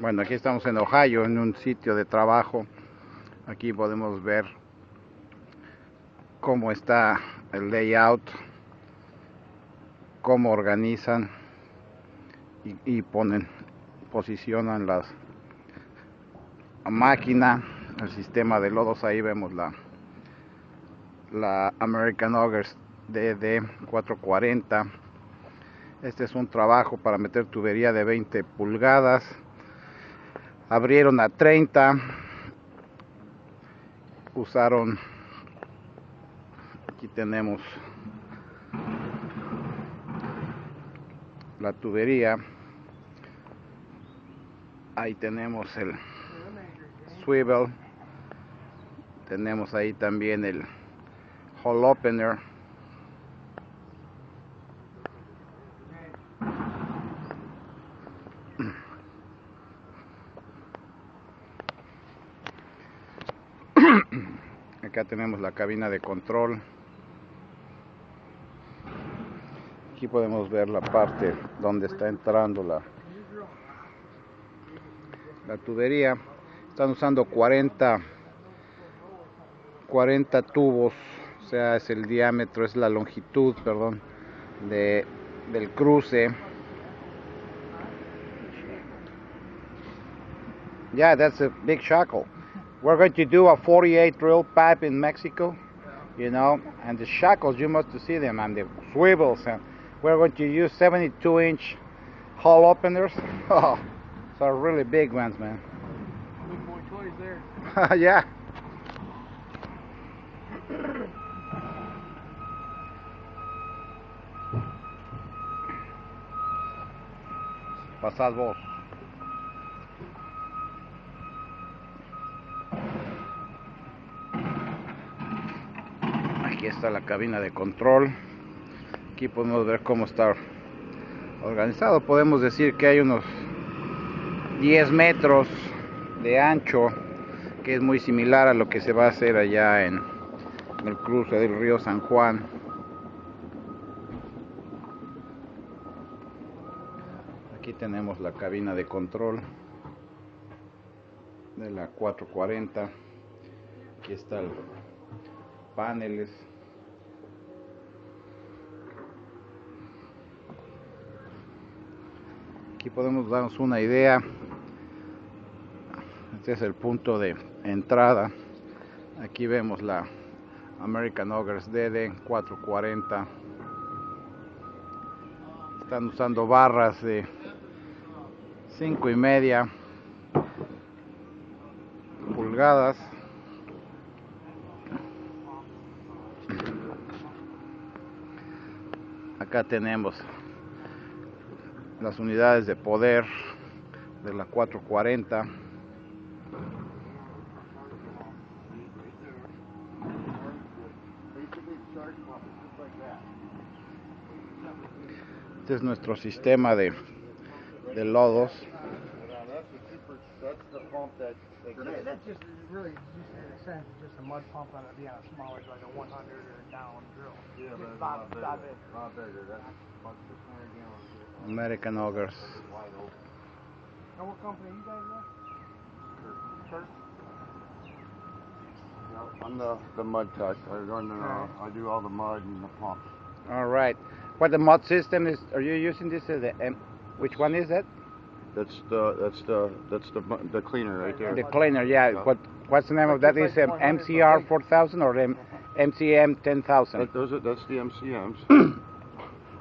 Bueno, aquí estamos en Ohio, en un sitio de trabajo. Aquí podemos ver cómo está el layout, cómo organizan y posicionan la máquina, el sistema de lodos. Ahí vemos la American Augers DD440. Este es un trabajo para meter tubería de 20 pulgadas. Abrieron a 30. Usaron, aquí tenemos la tubería. Ahí tenemos el swivel. Tenemos ahí también el hole opener. Acá tenemos la cabina de control. Aquí podemos ver la parte donde está entrando la tubería. Están usando 40 tubos, o sea, es el diámetro, es la longitud, perdón, del cruce. Yeah, that's a big shackle. We're going to do a 48 drill pipe in Mexico, you know, and the shackles, you must see them, and the swivels, and we're going to use 72-inch hole openers. Oh, so really big ones, man. Big boy toys there. Yeah. Pasad vos. Aquí está la cabina de control. Aquí podemos ver cómo está organizado. Podemos decir que hay unos 10 metros de ancho, que es muy similar a lo que se va a hacer allá en el cruce del río San Juan. Aquí tenemos la cabina de control de la 440. Aquí están los paneles. Aquí podemos darnos una idea. Este es el punto de entrada. Aquí vemos la American Augers DD440. Están usando barras de 5.5 pulgadas. Acá tenemos las unidades de poder de la 440. Este es nuestro sistema de lodos. That's just really, just in a sense, just a mud pump on a smaller, like a 100 or down drill. Yeah, but it's not a big. lot bigger. That's about 600 gallons. American Augers. Wide open. And what company you guys with? Kurt? Yeah, I'm the mud tech. I do all the mud and the pumps. All right. What the mud system is? Are you using this as which one is that? That's the cleaner right there. The cleaner, yeah. What's the name of that? Is MCR10000 or MCM10000? That's the MCMs.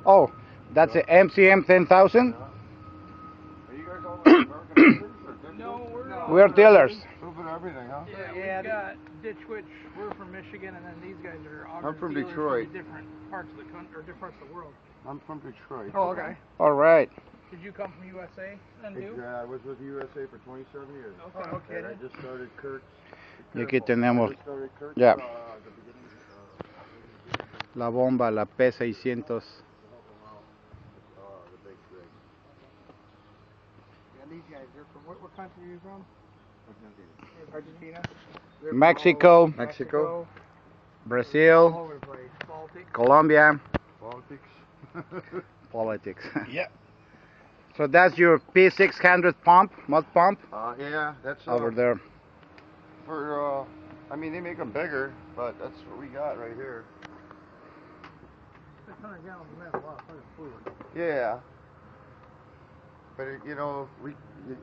Oh, that's the MCM10000. Are you guys all American Augers or different? No, We're dealers. A little bit of everything, huh? Yeah, we got Ditch Witch. We're from Michigan, and then these guys are Augers. I'm from dealers Detroit. From different parts of the country or different parts of the world. I'm from Detroit. Oh, okay. All right. Did you come from USA then too? I was with USA for 27 years. Okay, okay. And I just started Kurt's. Y aquí tenemos ya la bomba, la P750. Yeah, these guys, they're from what country are you from? Argentina. Mexico, Mexico. Brazil, All over the place. Baltic. Colombia. Politics. Politics. Yeah. So that's your P600 pump, mud pump? Yeah, that's over there. For, I mean, they make them bigger, but that's what we got right here. 600 gallons of that's a lot of fluid. Yeah. But you know,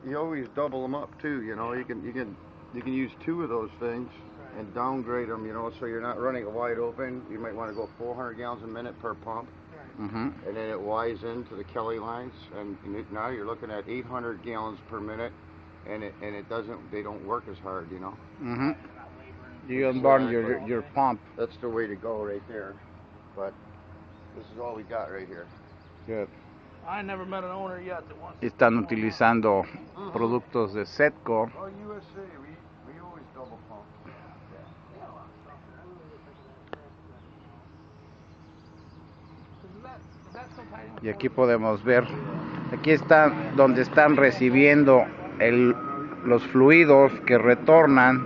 you always double them up too. You know, you can use 2 of those things and downgrade them. You know, so you're not running it wide open. You might want to go 400 gallons a minute per pump. And then it wires into the Kelly lines, and now you're looking at 800 gallons per minute, and they don't work as hard, you know. You unburn your pump. That's the way to go right there. But this is all we got right here. Good. I never met an owner yet that wants. Están utilizando productos de Setco. Oh, USA, we always double pump. Y aquí podemos ver, aquí está donde están recibiendo los fluidos que retornan.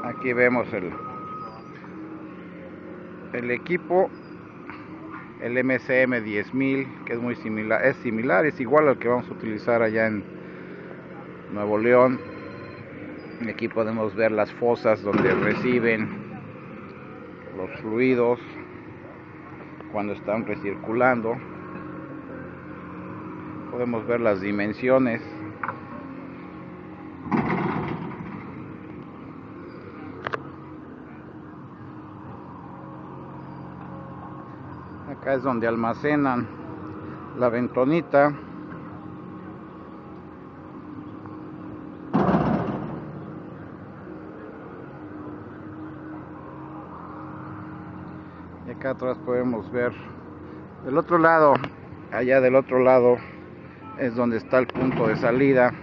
Aquí vemos el equipo, el MCM10000, que es muy similar, es igual al que vamos a utilizar allá en Nuevo León. Y aquí podemos ver las fosas donde reciben los fluidos cuando están recirculando. Podemos ver las dimensiones. Acá es donde almacenan la bentonita. Y acá atrás podemos ver del otro lado, allá del otro lado es donde está el punto de salida.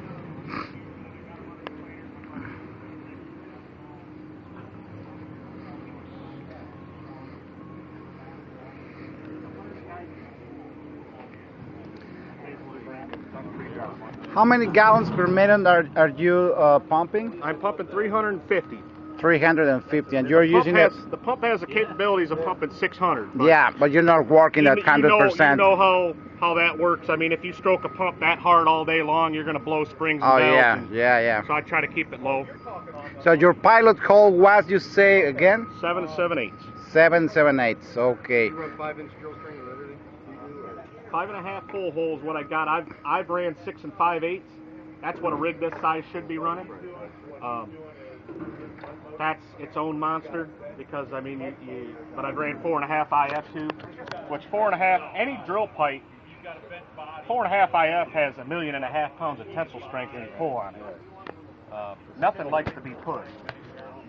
How many gallons per minute are you pumping? I'm pumping 350. 350, and you're using it. The pump has the capabilities of pumping 600. Yeah, but you're not working at 100%. You know how that works. I mean, if you stroke a pump that hard all day long, you're going to blow springs and belts. Yeah. So I try to keep it low. So your pilot hole was, you say again? 7 7/8. 7 7/8. Okay. You run 5-inch drill string with everything? 5.5 full holes. What I got, I've ran 6 5/8. That's what a rig this size should be running. That's its own monster, because I mean, but I've ran 4.5 IF too, which 4.5, any drill pipe, 4.5 IF has 1.5 million pounds of tensile strength when you pull on it. Nothing likes to be pushed.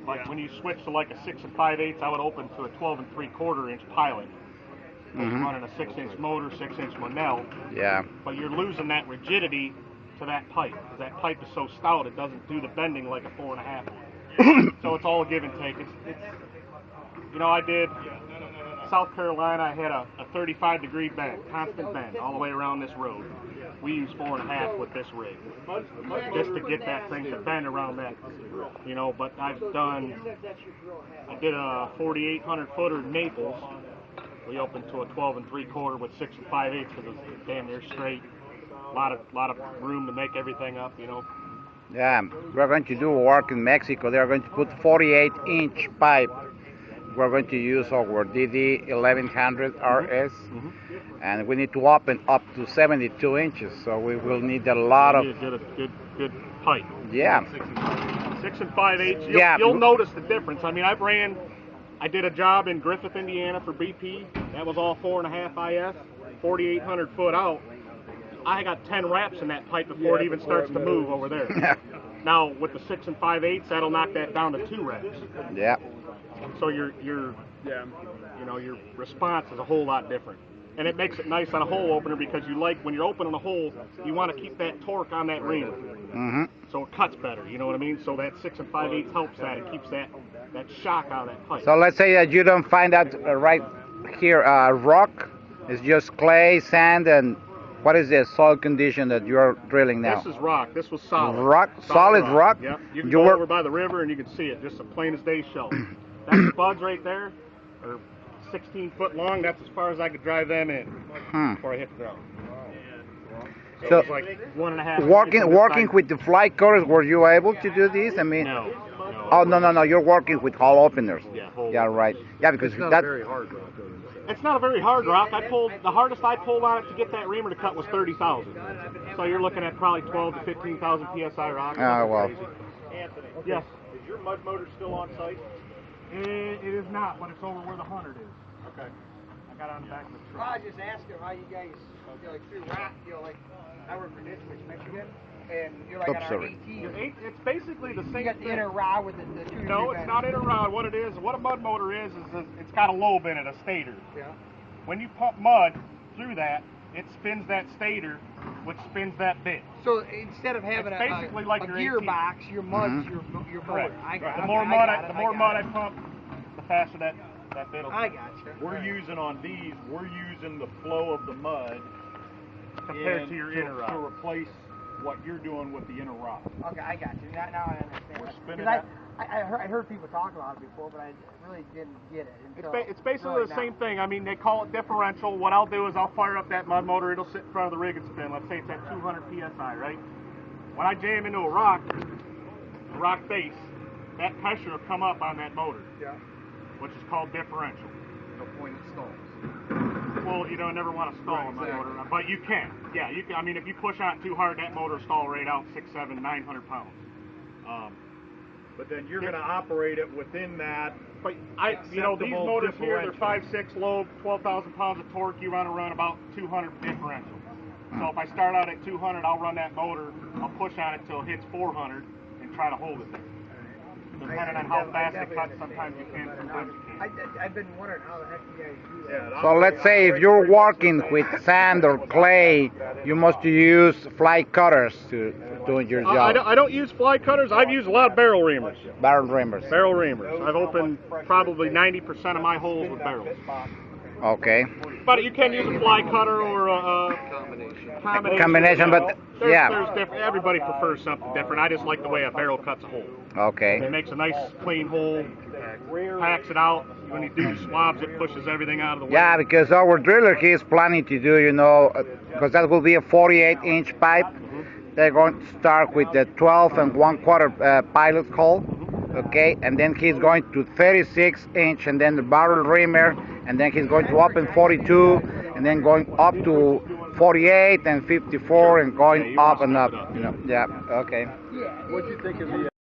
Like when you switch to like a 6 5/8, I would open to a 12 3/4 inch pilot. Running a 6-inch motor, 6-inch Monell. Yeah. But you're losing that rigidity to that pipe, because that pipe is so stout it doesn't do the bending like a 4.5 would. So it's all give and take. It's you know, I did South Carolina. I had a 35-degree bend, constant bend all the way around this road. We use 4.5 with this rig, just to get that thing to bend around that, you know. But I did a 4,800 footer in Naples. We opened to a 12 3/4 with 6 5/8 because it's damn near straight. A lot of room to make everything up, you know. Yeah, we're going to do work in Mexico. They're going to put 48-inch pipe. We're going to use our DD440 RS, and we need to open up to 72 inches. So we will need a lot of good pipe. Yeah. 6 5/8. You'll notice the difference. I mean, I did a job in Griffith, Indiana for BP. That was all 4.5 IF, 4,800 foot out. I got 10 wraps in that pipe before it even starts to move over there. Now with the 6 5/8, that'll knock that down to 2 wraps. Yeah. So your response is a whole lot different, and it makes it nice on a hole opener, because you like, when you're opening a hole, you want to keep that torque on that reamer. So it cuts better. You know what I mean? So that 6 5/8 helps that. It keeps that shock out of that pipe. So let's say that you don't find that right here rock. It's just clay, sand, and What is the soil condition that you are drilling now? This is rock. This was solid. Rock, solid rock. Yep. You can You go were- over by the river and you can see it, just a plain as day shelf. That spuds right there are 16 foot long. That's as far as I could drive them in before I hit the ground. So, It's like 1.5 working inches working this with the fly cutters, were you able to do this? I mean, No. oh no, you're working with hole openers. Yeah, hole Yeah, right. Yeah, because It's not that. very hard rock. It's not a very hard rock. The hardest I pulled on it to get that reamer to cut was 30,000. So you're looking at probably 12 to 15,000 psi rock. Oh, well. Anthony, yes. Is your mud motor still on site? It is not, but it's over where the 100 is. Okay. I got it on the back of the truck. I just asked him how you guys, like through rock, like I work for Ditchwich, Michigan, and you're like Oops, on our sorry. 18. It's basically the You same got the thing. inner rod with the two. No, it's not inner rod. What it is, what a mud motor is it's got a lobe in it, a stator. Yeah. When you pump mud through that, it spins that stator, which spins that bit. So instead of having It's basically like a your gearbox, your mud's Mhm. your Correct. motor. I got The it. more I mud got I, it, the more got mud it. I pump, the faster that bit will I got you. We're using on these, we're using the flow of the mud compared and to your to, inner rod. to replace what you're doing with the inner rock. Okay, I got you. Now I understand. We're spinning Because that. I heard people talk about it before, but I really didn't get it. It's basically the same thing. I mean, they call it differential. What I'll do is I'll fire up that mud motor. It'll sit in front of the rig and spin. Let's say it's at 200 psi, right? When I jam into a rock face, that pressure will come up on that motor, Yeah. which is called differential. No point in stalls. Well, you don't never want to stall a mud motor, but you can. Yeah, you can. I mean, if you push on it too hard, that motor will stall right out 600, 700, 900 pounds. But then you're going to operate it within that. But these Acceptable motors here, they're differential. 5.6 lobe, 12,000 pounds of torque. You run about 200 differential. So if I start out at 200, I'll run that motor. I'll push on it till it hits 400 and try to hold it there. Depending on how fast it cuts, sometimes you can, sometimes you can't. I've been wondering how the heck you guys do that. Yeah, So let's say if you're working with sand or clay, you must use fly cutters to doing your job. I don't use fly cutters. I've used a lot of barrel reamers. Barrel reamers. Barrel reamers. I've opened probably 90% of my holes with barrels. Okay. But you can use a fly cutter or a Combination, but yeah. There's different. Everybody prefers something different. I just like the way a barrel cuts a hole. It Okay. makes a nice clean hole, packs it out. When you do swabs, it pushes everything out of the way. Yeah, because our driller he is planning to do, because that will be a 48-inch pipe. They're going to start with the 12 1/4 pilot hole, okay, and then he's going to 36-inch, and then the barrel reamer, and then he's going to open 42, and then going up to 48 and 54, and going up and up. Yeah, okay. What'd you think of the